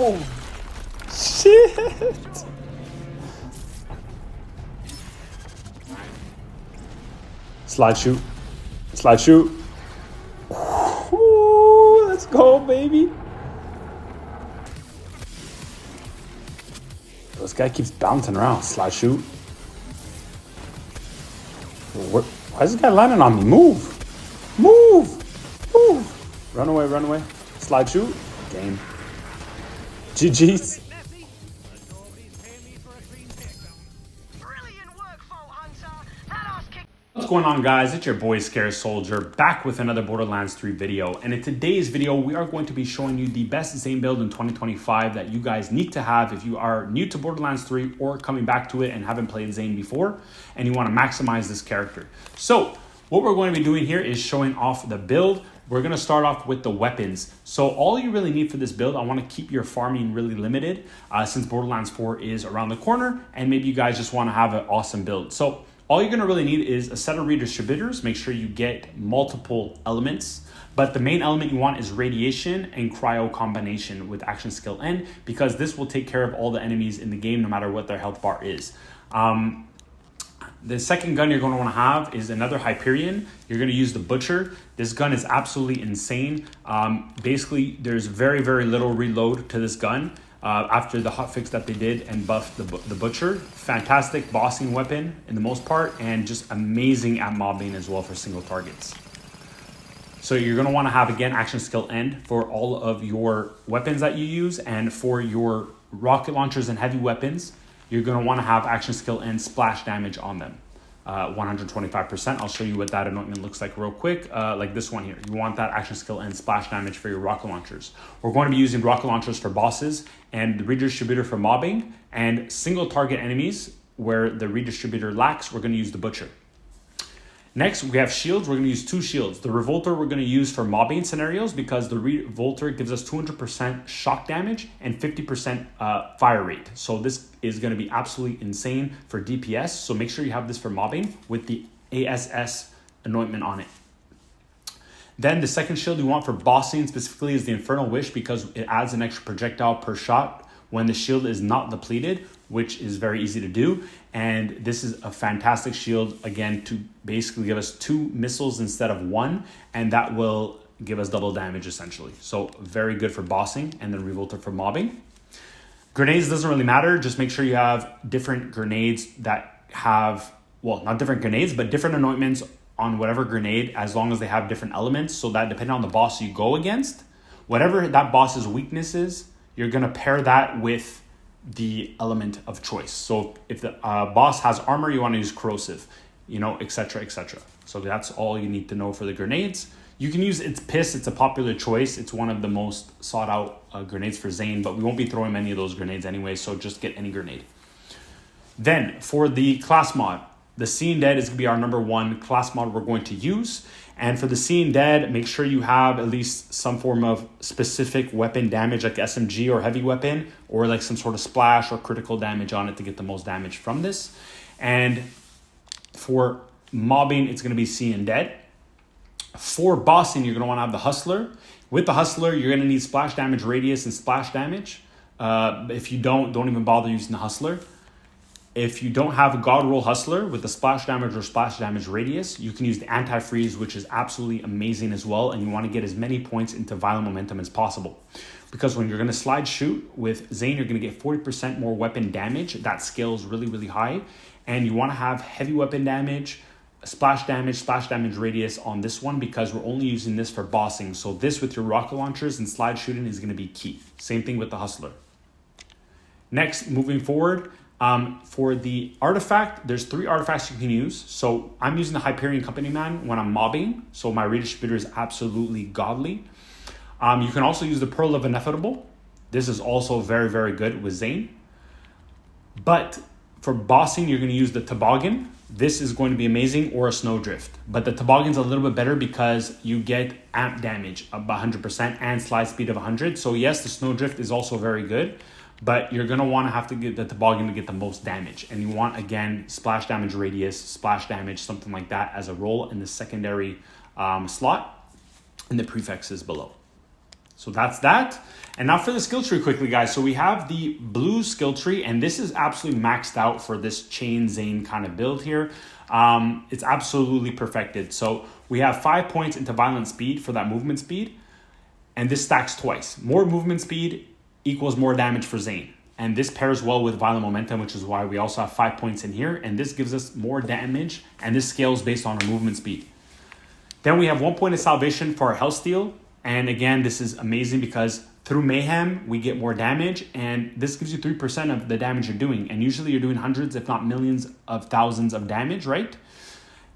Oh, shit. Slide shoot. Slide shoot. Ooh, let's go, baby. This guy keeps bouncing around. Slide shoot. Why is this guy landing on me? Move. Move. Move. Run away, run away. Slide shoot. Game. GG's. What's going on, guys? It's your boy Scared Soldier back with another Borderlands 3 video, and in today's video we are going to be showing you the best Zane build in 2025 that you guys need to have if you are new to Borderlands 3 or coming back to it and haven't played Zane before and you want to maximize this character. So what we're going to be doing here is showing off the build. We're going to start off with the weapons. So all you really need for this build, I want to keep your farming really limited since Borderlands 4 is around the corner and maybe you guys just want to have an awesome build. So all you're going to really need is a set of redistributors. Make sure you get multiple elements, but the main element you want is radiation and cryo combination with action skill N, because this will take care of all the enemies in the game no matter what their health bar is. The second gun you're going to want to have is another Hyperion. You're going to use the Butcher. This gun is absolutely insane. Basically, there's very, very little reload to this gun. After the hotfix that they did and buffed the Butcher. Fantastic bossing weapon in the most part, and just amazing at mobbing as well for single targets. So you're going to want to have, again, action skill N for all of your weapons that you use, and for your rocket launchers and heavy weapons, you're going to want to have action skill N splash damage on them. 125%. I'll show you what that anointment looks like real quick. Like this one here. You want that action skill and splash damage for your rocket launchers. We're going to be using rocket launchers for bosses and the redistributor for mobbing, and single target enemies where the redistributor lacks, we're going to use the Butcher. Next, we have shields. We're going to use two shields. The Revolter we're going to use for mobbing scenarios because the Revolter gives us 200% shock damage and 50% fire rate. So this is going to be absolutely insane for DPS. So make sure you have this for mobbing with the ASS anointment on it. Then the second shield we want for bossing specifically is the Infernal Wish, because it adds an extra projectile per shot when the shield is not depleted, which is very easy to do. And this is a fantastic shield, again, to basically give us 2 missiles instead of 1, and that will give us double damage essentially. So very good for bossing, and then Revolter for mobbing. Grenades doesn't really matter, just make sure you have different grenades that have, well, not different grenades, but different anointments on whatever grenade, as long as they have different elements, so that depending on the boss you go against, whatever that boss's weakness is, you're going to pair that with the element of choice. So if the boss has armor, you want to use corrosive, you know, etc., etc. So that's all you need to know for the grenades. You can use its piss. It's a popular choice. It's one of the most sought out grenades for Zane, but we won't be throwing many of those grenades anyway, so just get any grenade. Then for the class mod, the Seeing Dead is going to be our #1 class mod we're going to use. And for the Seeing Dead, make sure you have at least some form of specific weapon damage, like SMG or heavy weapon, or like some sort of splash or critical damage on it to get the most damage from this. And for mobbing, it's going to be Seeing Dead. For bossing, you're going to want to have the Hustler. With the Hustler, you're going to need splash damage radius and splash damage. If you don't even bother using the Hustler. If you don't have a God Roll Hustler with the splash damage or splash damage radius, you can use the Anti-Freeze, which is absolutely amazing as well. And you want to get as many points into Violent Momentum as possible. Because when you're going to slide shoot with Zane, you're going to get 40% more weapon damage. That scales really, really high. And you want to have heavy weapon damage, splash damage radius on this one, because we're only using this for bossing. So this with your rocket launchers and slide shooting is going to be key. Same thing with the Hustler. Next, moving forward, for the artifact, there's 3 artifacts you can use. So I'm using the Hyperion Company Man when I'm mobbing. So my redistributor is absolutely godly. You can also use the Pearl of Ineffable. This is also very, very good with Zane. But for bossing, you're going to use the Toboggan. This is going to be amazing, or a Snowdrift. But the Toboggan's a little bit better because you get amp damage of 100% and slide speed of 100. So yes, the Snowdrift is also very good. But you're going to want to have to get the Toboggan to get the most damage. And you want, again, splash damage radius, splash damage, something like that as a roll in the secondary slot. And the prefix is below. So that's that. And now for the skill tree quickly, guys. So we have the blue skill tree, and this is absolutely maxed out for this chain Zane kind of build here. It's absolutely perfected. So we have 5 points into violent speed for that movement speed, and this stacks twice. More movement speed equals more damage for Zane. And this pairs well with violent momentum, which is why we also have 5 points in here. And this gives us more damage, and this scales based on our movement speed. Then we have 1 point of salvation for our health steal. And again, this is amazing because through Mayhem, we get more damage, and this gives you 3% of the damage you're doing. And usually you're doing hundreds, if not millions of thousands of damage, right?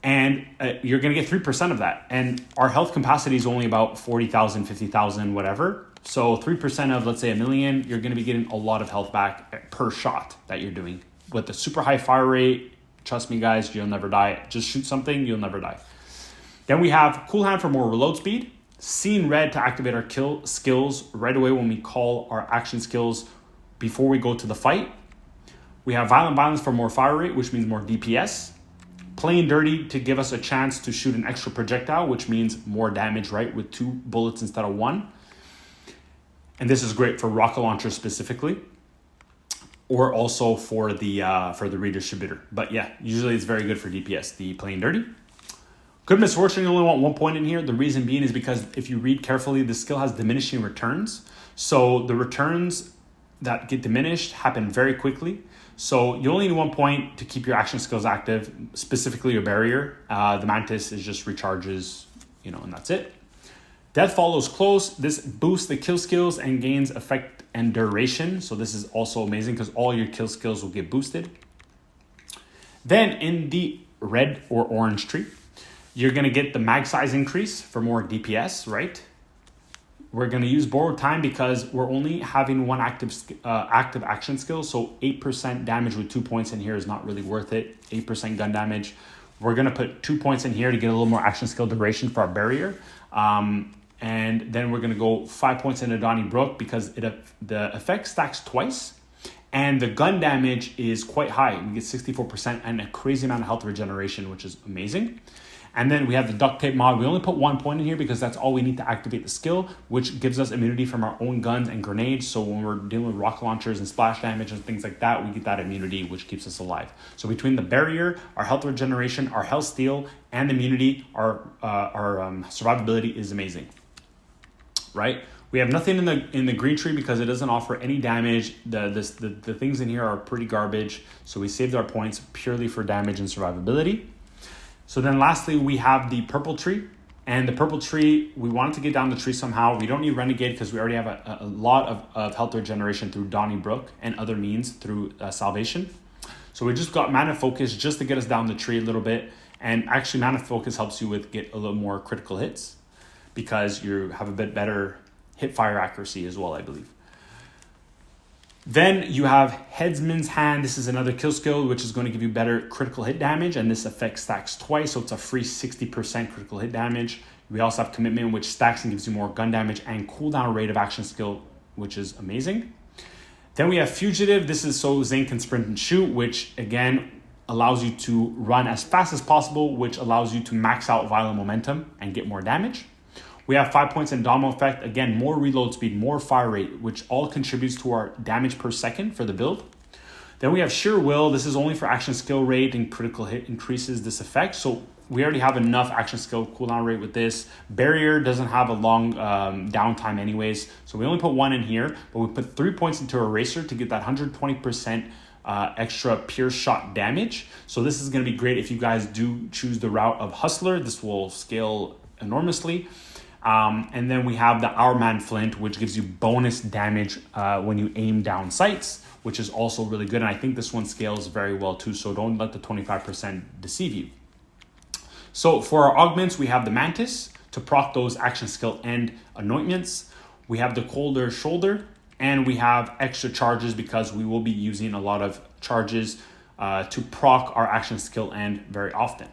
And you're going to get 3% of that. And our health capacity is only about 40,000, 50,000, whatever. So 3% of, let's say, 1 million, you're going to be getting a lot of health back per shot that you're doing. With the super high fire rate, trust me, guys, you'll never die. Just shoot something, you'll never die. Then we have cooldown for more reload speed. Seeing red to activate our kill skills right away when we call our action skills before we go to the fight. We have violent violence for more fire rate, which means more DPS. Playing dirty to give us a chance to shoot an extra projectile, which means more damage, right, with 2 bullets instead of 1. And this is great for rocket launchers specifically, or also for the redistributor. But yeah, usually it's very good for DPS, the playing dirty. Good misfortune, you only want 1 point in here. The reason being is because if you read carefully, the skill has diminishing returns. So the returns that get diminished happen very quickly. So you only need 1 point to keep your action skills active, specifically your barrier. The mantis is just recharges, and that's it. Death follows close. This boosts the kill skills and gains effect and duration. So this is also amazing because all your kill skills will get boosted. Then in the red or orange tree, you're going to get the mag size increase for more DPS, right? We're going to use borrowed time because we're only having 1 active action skill. So 8% damage with 2 points in here is not really worth it. 8% gun damage. We're going to put 2 points in here to get a little more action skill duration for our barrier. And then we're going to go 5 points into Donnybrook because the effect stacks twice. And the gun damage is quite high. We get 64% and a crazy amount of health regeneration, which is amazing. And then we have the duct tape mod. We only put 1 point in here because that's all we need to activate the skill, which gives us immunity from our own guns and grenades. So when we're dealing with rocket launchers and splash damage and things like that, we get that immunity, which keeps us alive. So between the barrier, our health regeneration, our health steal, and immunity, our survivability is amazing, right? We have nothing in the green tree because it doesn't offer any damage. The things in here are pretty garbage. So we saved our points purely for damage and survivability. So then lastly, we have the purple tree. And the purple tree, we wanted to get down the tree somehow. We don't need Renegade because we already have a lot of health regeneration through Donnybrook and other means through Salvation. So we just got Mana Focus just to get us down the tree a little bit. And actually Mana Focus helps you with get a little more critical hits because you have a bit better hip fire accuracy as well, I believe. Then you have Headsman's Hand. This is another kill skill, which is going to give you better critical hit damage. And this effect stacks twice, so it's a free 60% critical hit damage. We also have Commitment, which stacks and gives you more gun damage and cooldown rate of action skill, which is amazing. Then we have Fugitive. This is so Zane can sprint and shoot, which again allows you to run as fast as possible, which allows you to max out violent momentum and get more damage. We have 5 points in Domo effect. Again, more reload speed, more fire rate, which all contributes to our damage per second for the build. Then we have Sheer Will. This is only for action skill rate and critical hit increases this effect. So we already have enough action skill cooldown rate with this. Barrier doesn't have a long downtime anyways. So we only put 1 in here, but we put 3 points into Eraser to get that 120% extra pure shot damage. So this is going to be great if you guys do choose the route of Hustler. This will scale enormously. And then we have the Our Man Flint, which gives you bonus damage when you aim down sights, which is also really good. And I think this one scales very well too, so don't let the 25% deceive you. So for our augments, we have the Mantis to proc those action skill and anointments. We have the Colder Shoulder, and we have extra charges because we will be using a lot of charges to proc our action skill and very often.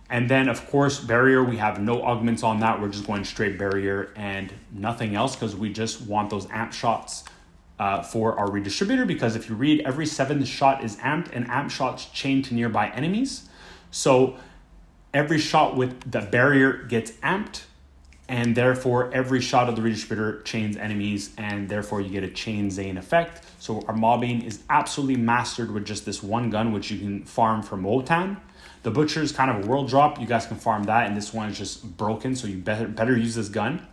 And then, of course, barrier, we have no augments on that. We're just going straight barrier and nothing else because we just want those amp shots for our redistributor. Because if you read, every 7th shot is amped and amp shots chain to nearby enemies. So every shot with the barrier gets amped and therefore every shot of the redistributor chains enemies, and therefore you get a chain Zane effect. So our mobbing is absolutely mastered with just this one gun, which you can farm from Wotan. The Butcher is kind of a world drop. You guys can farm that, and this one is just broken, so you better use this gun.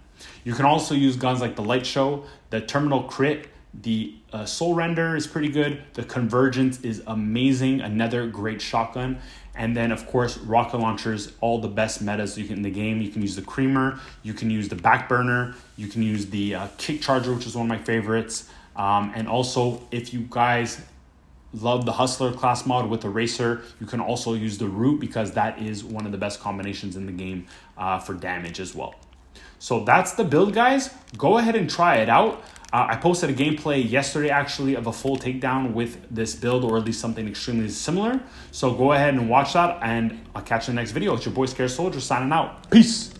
You can also use guns like the Light Show, the Terminal Crit, the Soul Render is pretty good. The Convergence is amazing, another great shotgun. And then, of course, rocket launchers, all the best metas you can in the game. You can use the Creamer, you can use the Backburner, you can use the Kick Charger, which is one of my favorites. And also, if you guys love the Hustler class mod with the Racer, you can also use the Root, because that is one of the best combinations in the game for damage as well. So that's the build, guys. Go ahead and try it out. I posted a gameplay yesterday, actually, of a full takedown with this build, or at least something extremely similar. So go ahead and watch that, and I'll catch you in the next video. It's your boy Scared Soldier signing out. Peace.